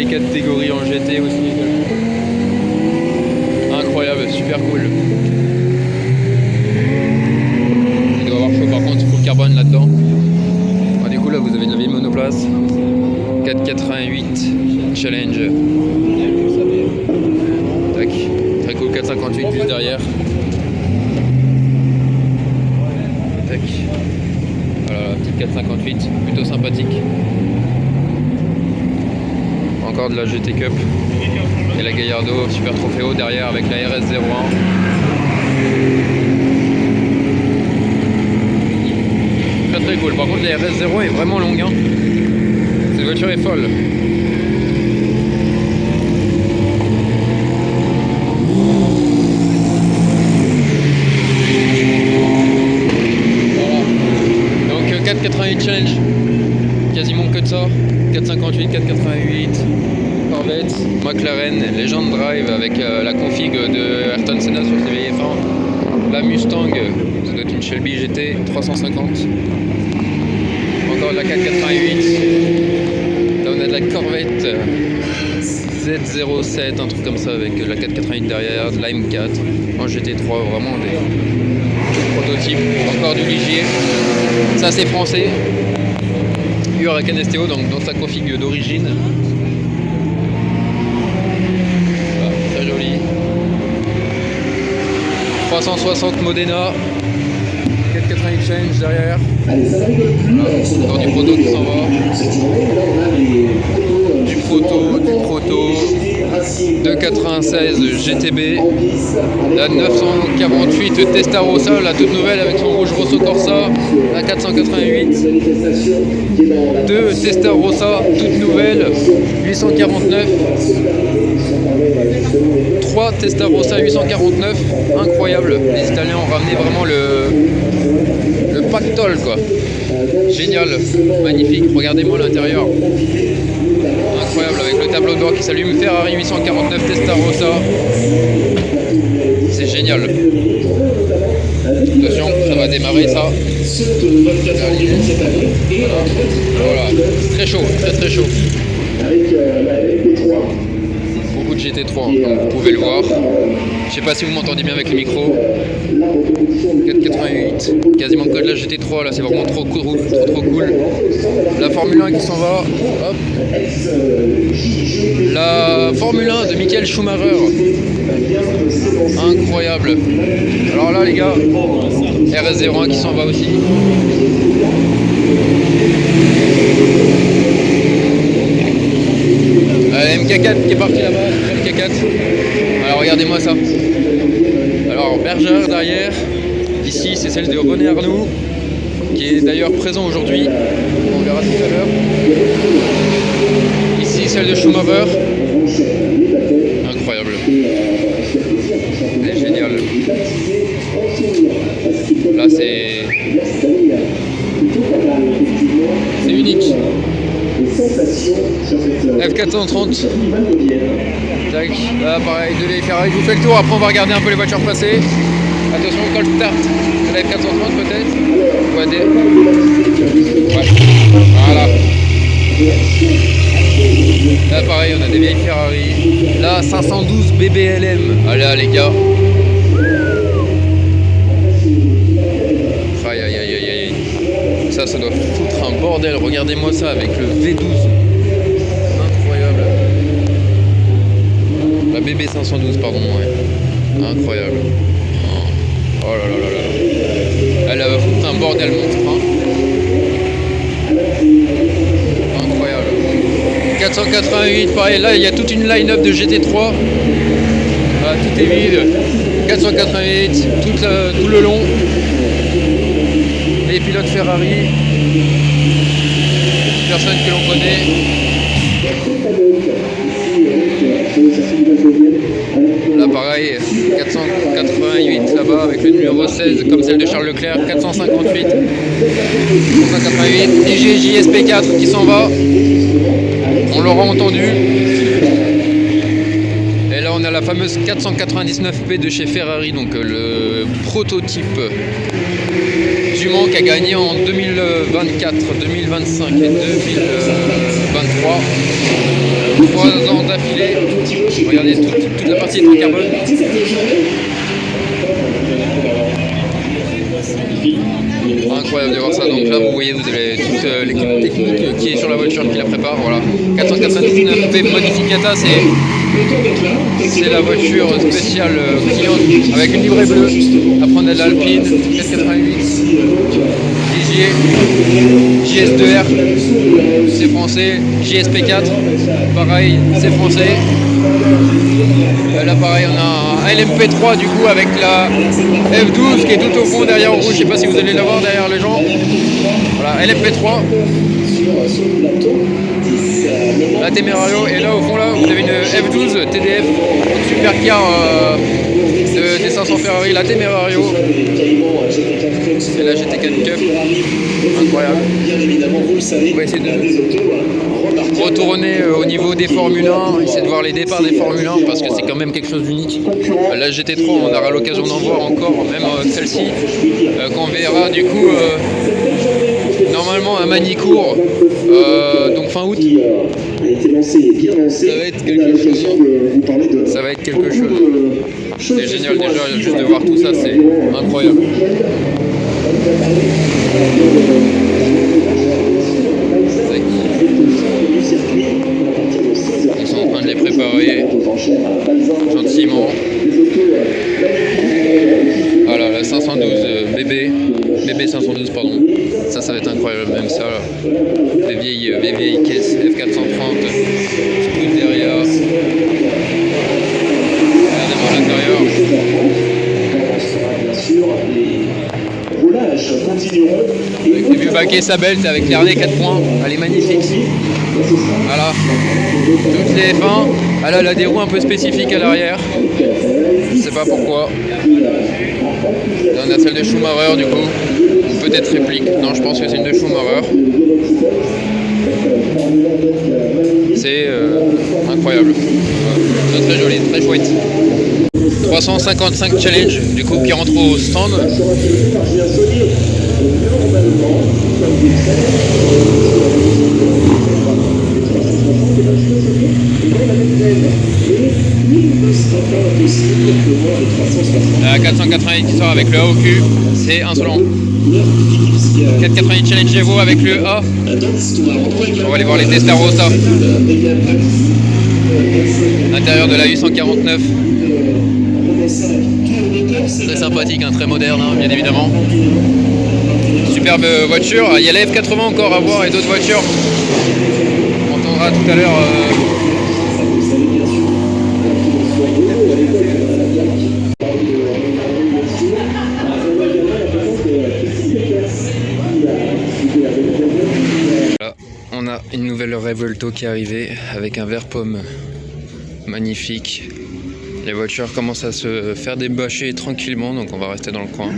Speaker 1: catégories en GT aussi. Incroyable, super cool. Il doit avoir chaud par contre, il faut le carbone là-dedans. Bon, du coup là vous avez de la vieille monoplace. 488 Challenge. Tac. Très cool, 458 juste derrière. Tac. Voilà, la petite 458, plutôt sympathique. Encore de la GT Cup. Et la Gallardo Super Trofeo derrière avec la RS01. Très très cool. Par contre la RS01 est vraiment longue, hein. Cette voiture est folle. Voilà. Donc 488 Challenge. Quasiment que de ça. 458, 488. Corvette, McLaren, Legend Drive avec la config de Ayrton Senna sur ses vieilles F1. La Mustang, ça doit être une Shelby GT 350. Encore de la 488. Là on a de la Corvette Z07, un truc comme ça avec la 488 derrière, de la M4 en GT3, vraiment des prototypes. Encore du Ligier. Ça c'est français. Huracan STO, donc dans sa config d'origine. Voilà, très joli. 360 Modena, 488 Exchange derrière. Voilà, encore du proto qui s'en va. Du proto. 296 GTB. La 948 Testarossa, la toute nouvelle avec son rouge Rosso Corsa. La 488. 2 Testarossa, toute nouvelle. 849. 3 Testarossa 849, incroyable. Les Italiens ont ramené vraiment le pactole quoi. Génial, magnifique. Regardez-moi l'intérieur. Incroyable avec le tableau de bord qui s'allume. Ferrari 849 Testarossa. C'est génial. Attention, ça va démarrer ça. Voilà, très chaud, très chaud. Beaucoup de GT3, comme vous pouvez le voir. Je sais pas si vous m'entendez bien avec le micro. 488, quasiment code la GT3 là, c'est vraiment trop cool. La Formule 1 qui s'en va. Hop. La Formule 1 de Michael Schumacher. Incroyable. Alors là les gars, RS01 qui s'en va aussi. MK4 qui est parti là-bas, MK4. Alors regardez-moi ça. Alors Bergère derrière. Ici c'est celle de René Arnoux, qui est d'ailleurs présent aujourd'hui. On verra tout à l'heure. Ici celle de Schumacher. Incroyable. Elle est géniale. Là c'est unique. F430. Tac. Là pareil, de les Ferrari. Je vous fais le tour, après on va regarder un peu les voitures passer. Attention, cold start. La F430 peut-être. Ouais, ouais. Voilà. Là pareil, on a des vieilles Ferrari. Là 512 BBLM. Allez là, les gars. Aïe. Ça doit foutre un bordel. Regardez-moi ça avec le V12. Incroyable. La BB512, pardon, ouais. Incroyable. Oh là là. Elle va foutre un bordel monstre. Hein. Incroyable. 488, pareil. Là, il y a toute une line-up de GT3. Voilà, tout est vide. 488, tout le long. Les pilotes Ferrari, personne que l'on connaît. Là pareil, 488 là-bas avec le numéro 16 comme celle de Charles Leclerc, 458, 488, JSP4 qui s'en va, on l'aura entendu. Et là on a la fameuse 499P de chez Ferrari, donc le prototype du Mans qui a gagné en 2024, 2025 et 2023. 3 ans d'affilée. Regardez toute la partie est en carbone. Incroyable de voir ça. Donc là vous voyez, vous avez toute l'équipe technique qui est sur la voiture qui la prépare. Voilà. 499P Modificata, c'est la voiture spéciale client avec une livrée bleue. Après on a de l'Alpine 488, JS2R, c'est français, JSP4, pareil, c'est français. Là pareil, on a un LMP3 du coup avec la F12 qui est tout au fond derrière en rouge. Je sais pas si vous allez la voir derrière les gens. Voilà, LMP3. La Temerario, et là au fond là vous avez une F12 TDF, supercar des 500 Ferrari, la Temerario et la GT4 Cup, incroyable. On va essayer de retourner au niveau des Formule 1, essayer de voir les départs des Formule 1 parce que c'est quand même quelque chose d'unique. La GT3 on aura l'occasion d'en voir encore, même celle-ci, qu'on verra du coup normalement à Magny-Cours, donc fin août. Ça va être quelque chose. Ça va être quelque chose. C'est génial déjà, juste de voir tout ça, c'est incroyable. Ils sont en train de les préparer gentiment. Voilà, la 500 512 BB 512 pardon. Ça va être incroyable, même ça là. Les vieilles caisses F430 Scuderia. Regardez-moi l'intérieur. Avec les vieux baquets Sabelt avec les harnais 4 points, elle est magnifique. Voilà, toutes les fins. Elle a des roues un peu spécifiques à l'arrière. Je sais pas pourquoi. Là, on a celle de Schumacher du coup, ou peut-être réplique. Non, je pense que c'est une de Schumacher. C'est incroyable. Ouais, très joli, très chouette. 355 challenge du coup qui rentre au stand. La 488 qui sort avec le A au cul, c'est insolent. 488 challenge Evo avec le A. On va aller voir les Testarossa. L'intérieur de la 849. Très sympathique, hein, très moderne, hein, bien évidemment. Superbe voiture. Il y a la F80 encore à voir et d'autres voitures. On entendra tout à l'heure. Voilà, on a une nouvelle Revuelto qui est arrivée avec un vert pomme magnifique. Les voitures commencent à se faire débâcher tranquillement, donc on va rester dans le coin.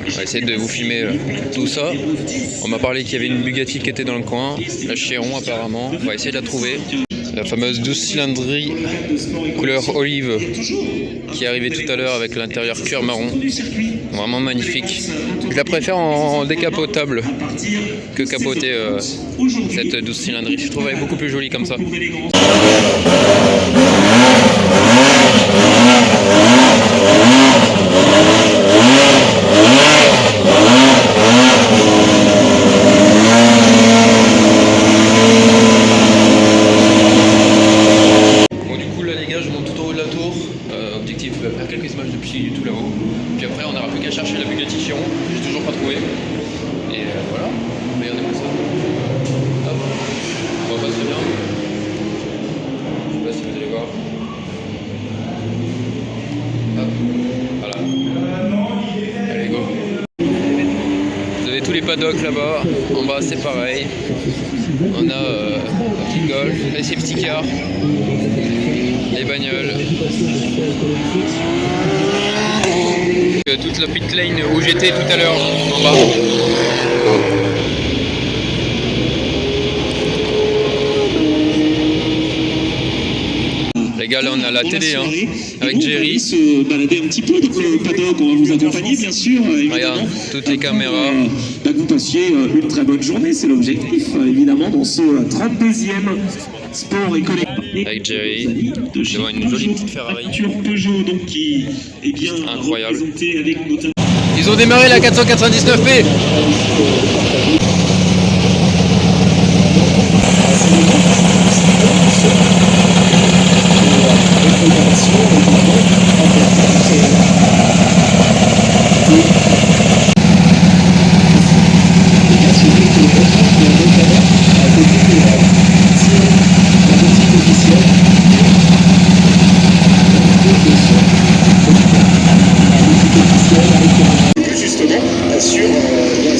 Speaker 1: On va essayer de vous filmer tout ça. On m'a parlé qu'il y avait une Bugatti qui était dans le coin, la Chiron apparemment. On va essayer de la trouver. La fameuse 12 cylindries couleur olive qui est arrivée tout à l'heure avec l'intérieur cuir marron. Vraiment magnifique. Je la préfère en décapotable que capoter cette 12 cylindries. Je trouve elle est beaucoup plus jolie comme ça. Bon du coup là les gars je monte tout en haut de la tour. Objectif faire quelques images depuis tout là-haut. Puis après on n'aura plus qu'à chercher la Bugatti Chiron. J'ai toujours pas trouvé. Et voilà. Regardez-moi ça. Hop. On va pas très bien. Je sais pas si vous allez voir. Hop. Voilà. Allez go. Vous avez tous les paddocks là-bas. En bas c'est pareil. On a un petit golf, les safety cars, les bagnoles. Toute la pit lane où j'étais tout à l'heure en bas. Les gars, là on a la télé hein, avec Jerry.
Speaker 5: Se balader un petit peu dans le paddock, on va vous accompagner bien sûr.
Speaker 1: Regarde, toutes les caméras.
Speaker 5: Que vous passiez une très bonne journée, c'est l'objectif évidemment dans ce 32e sport et collectif.
Speaker 1: Avec Jerry, devant une jolie petite Ferrari.
Speaker 5: Peugeot donc qui est bien
Speaker 1: incroyable.
Speaker 5: représentée avec notamment.
Speaker 1: Ils ont démarré la 499P.
Speaker 6: Justement, sur ce que bien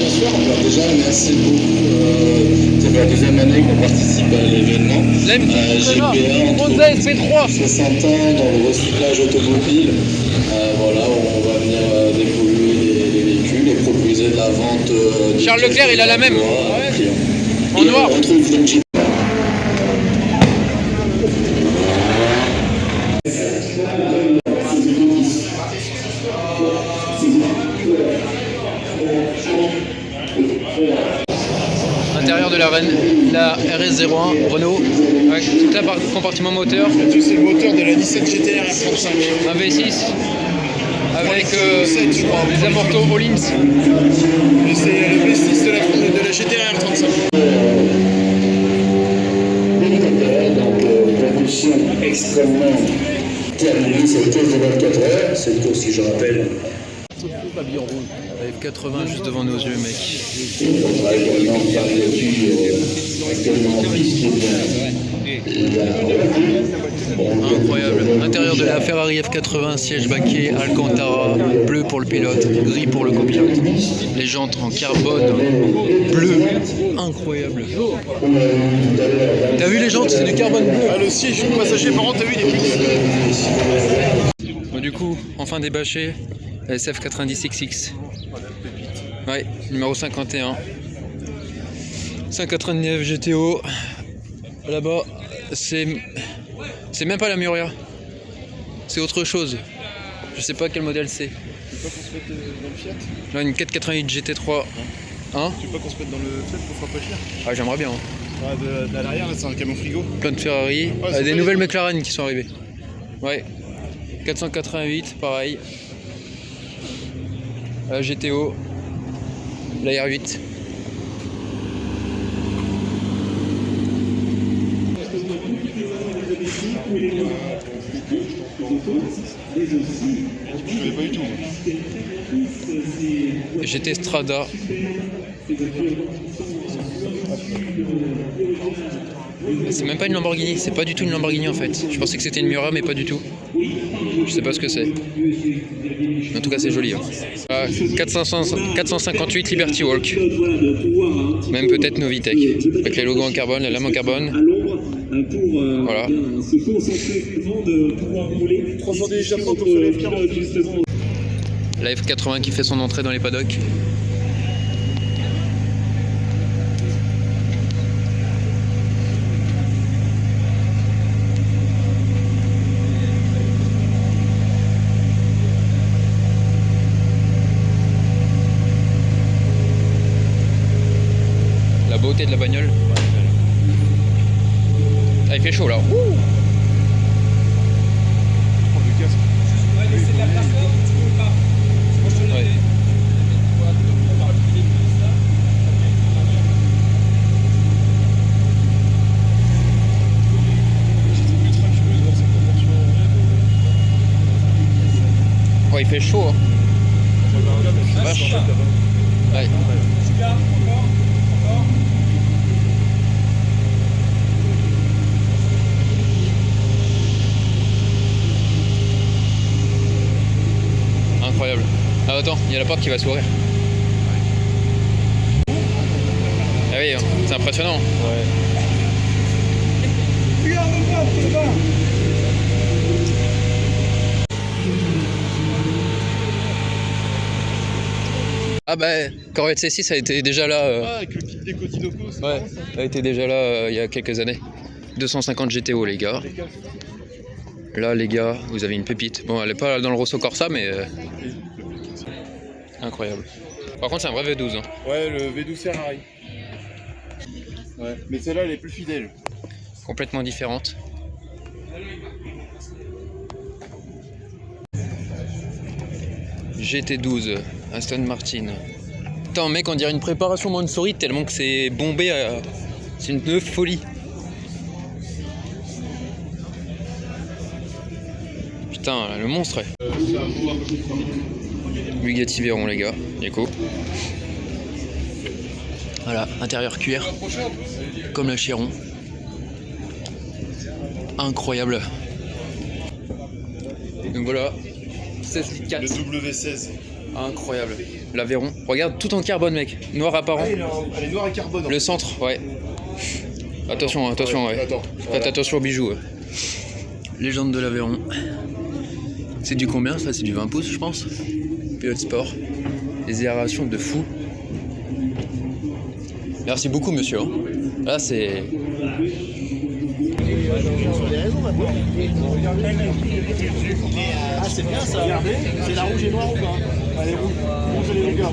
Speaker 6: sûr, déjà merci beaucoup. Ça fait la deuxième année qu'on participe à l'événement.
Speaker 1: GPA entre SP3
Speaker 6: 60 ans dans le recyclage automobile. Voilà, on va venir dépolluer les véhicules et proposer de la vente.
Speaker 1: Charles Leclerc, il a la même. En noir.
Speaker 6: On retrouve donc
Speaker 1: Intérieur de la Rennes, la RS01 Renault avec tout un compartiment moteur.
Speaker 2: C'est le moteur de la 17 GTR R35.
Speaker 1: Un V6 avec les amortos Hollins.
Speaker 2: C'est le V6 de la GTR R35.
Speaker 6: donc propulsion extrêmement terminer cette course de 24 heures. Cette course, si je rappelle,
Speaker 1: La F80 juste devant nos yeux, mec.
Speaker 6: on travaille également par depuis actuellement en piste.
Speaker 1: Incroyable. Intérieur de la Ferrari F80, siège baquet, Alcantara, bleu pour le pilote, gris pour le copilote. Les jantes en carbone, bleu. Incroyable. T'as vu les jantes? C'est du carbone bleu.
Speaker 2: Ah, le siège du passager, par contre, t'as vu, il est fixe.
Speaker 1: Bon, du coup, enfin débâché, la SF90XX. Ouais, numéro 51. 199 GTO. Là-bas, c'est même pas la Miura. C'est autre chose. Je sais pas quel modèle c'est.
Speaker 2: Tu veux pas qu'on se mette dans le Fiat?
Speaker 1: Là, une 488 GT3. Hein?
Speaker 2: Tu veux pas qu'on se mette dans le Fiat pour se rafraîchir?
Speaker 1: Ah, j'aimerais bien. Hein.
Speaker 2: À l'arrière, là, c'est un camion frigo.
Speaker 1: Plein de Ferrari.
Speaker 2: Ouais,
Speaker 1: Des nouvelles McLaren qui sont arrivées. Ouais. 488, pareil. La GTO. La R8.
Speaker 2: Je connais pas du tout.
Speaker 1: GT Strada. C'est même pas une Lamborghini, c'est pas du tout une Lamborghini en fait. Je pensais que c'était une Miura mais pas du tout. Je sais pas ce que c'est. En tout cas c'est joli. Hein. 458 Liberty Walk. Même peut-être Novitec. Avec les logos en carbone, la lame en carbone. Voilà.
Speaker 2: 300 d'échappement pour faire les F40.
Speaker 1: La F80 qui fait son entrée dans les paddocks. La beauté de la bagnole. Ah, il fait chaud là. Ouh. Ouais. Ouais, il fait chaud. Hein. Vache. Ouais. Incroyable. Ah attends, il y a la porte qui va s'ouvrir. Ah oui, hein, c'est impressionnant.
Speaker 2: Ouais.
Speaker 1: Ah bah, Corvette C6 a été déjà là.
Speaker 2: Ah, avec le petit déco Tinoco, c'est
Speaker 1: Ouais,
Speaker 2: marrant, ça.
Speaker 1: a été déjà là il y a quelques années. 250 GTO les gars. Là les gars, vous avez une pépite. Bon, elle est pas dans le Rosso Corsa mais incroyable. Par contre c'est un vrai V12 hein.
Speaker 2: Ouais, le V12 Ferrari. Ouais, mais celle-là elle est plus fidèle.
Speaker 1: Complètement différente. GT12 Aston Martin. Putain mec, on dirait une préparation Mansouri tellement que c'est bombé à... C'est une folie. Putain, le monstre. Bugatti Veyron les gars, écho. Voilà, intérieur cuir. Comme la Chiron. Incroyable. Donc voilà. 16
Speaker 2: Le W16.
Speaker 1: Incroyable. L'Aveyron. Regarde, tout en carbone mec. Noir apparent.
Speaker 2: Elle est noire à carbone.
Speaker 1: Le centre, ouais. Attention, attention, ouais.
Speaker 2: Attends.
Speaker 1: Faites attention aux bijoux. Ouais. Légende de l'Aveyron. C'est du combien ça? C'est du 20 pouces je pense. Pilote sport. Des aérations de fou. Merci beaucoup monsieur. Là c'est...
Speaker 2: Ah, c'est bien ça. C'est la rouge et noire ou pas? Allez, rouge et les longueurs.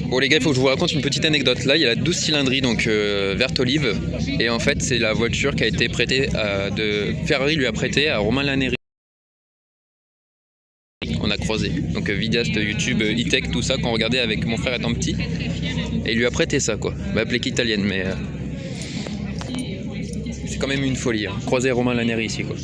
Speaker 1: Bon les gars, il faut que je vous raconte une petite anecdote. Là, il y a la 12 cylindries, donc verte olive. Et en fait, c'est la voiture qui a été prêtée, Ferrari lui a prêté à Romain Laneri. On a croisé. Donc vidéaste YouTube, e-tech, tout ça, qu'on regardait avec mon frère étant petit. Et il lui a prêté ça, quoi. Bah, applique italienne, mais... quand même une folie. Hein. Croiser Romain Laneri ici quoi.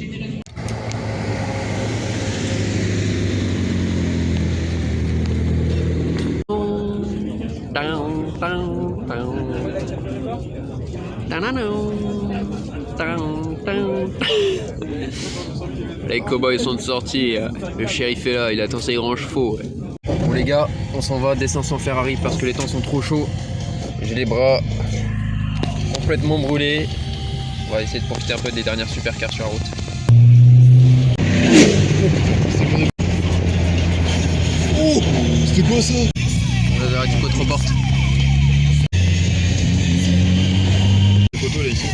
Speaker 1: Les cowboys sont sortis, le shérif est là, il attend ses grands chevaux. Bon les gars, on s'en va, descendre sans Ferrari parce que les temps sont trop chauds. J'ai les bras complètement brûlés. On va essayer de profiter un peu des dernières supercars sur la route.
Speaker 2: Oh, c'était quoi ça?
Speaker 1: On va du contre-porte.
Speaker 2: Les photos là ici.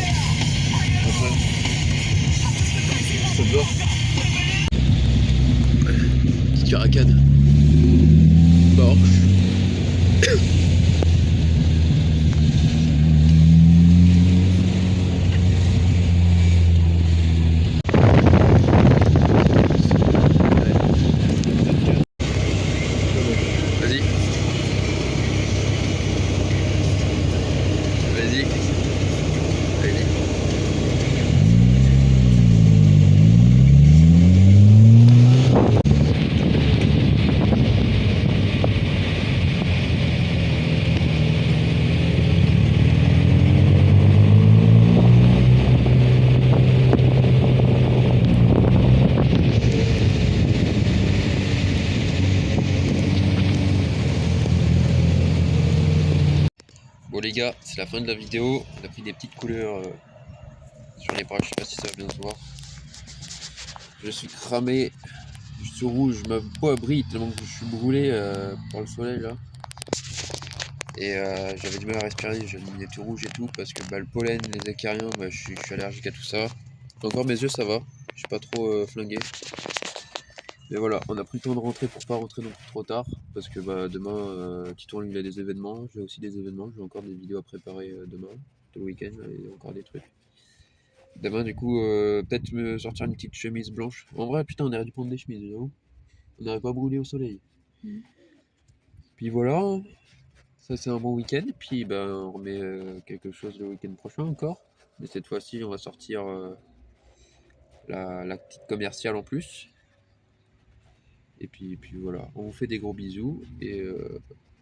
Speaker 2: Après. Ça te va?
Speaker 1: Petite caracane. Porsche. Vas-y. Vas-y. Vas-y. Bon les gars, c'est la fin de la vidéo. On a pris des petites couleurs sur les bras, je sais pas si ça va bien se voir. Je suis cramé, je suis rouge, ma peau brille tellement que je suis brûlé par le soleil là. Et j'avais du mal à respirer, j'ai mis tout rouge et tout parce que le pollen, les acariens, je suis allergique à tout ça. Encore mes yeux ça va, je suis pas trop flingué. Mais voilà, on a pris le temps de rentrer pour pas rentrer non plus trop tard. Parce que demain, Titouan il a des événements, j'ai aussi des événements, j'ai encore des vidéos à préparer demain, tout le week-end, il y a encore des trucs. Demain du coup, peut-être me sortir une petite chemise blanche. En vrai, putain, on aurait dû prendre des chemises, j'avoue. On n'aurait pas brûlé au soleil. Puis voilà, ça c'est un bon week-end. Puis on remet quelque chose le week-end prochain encore. Mais cette fois-ci, on va sortir la petite commerciale en plus. Et puis voilà, on vous fait des gros bisous et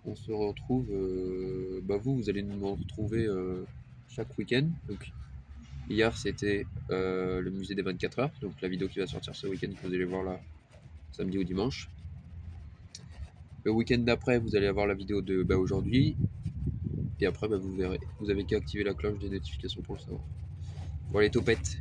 Speaker 1: on se retrouve. Vous allez nous retrouver chaque week-end. Donc, hier c'était le musée des 24 heures, donc la vidéo qui va sortir ce week-end, que vous allez voir là samedi ou dimanche. Le week-end d'après, vous allez avoir la vidéo de aujourd'hui. Et après, vous verrez. Vous avez qu'à activer la cloche des notifications pour le savoir. Bon, allez, topettes.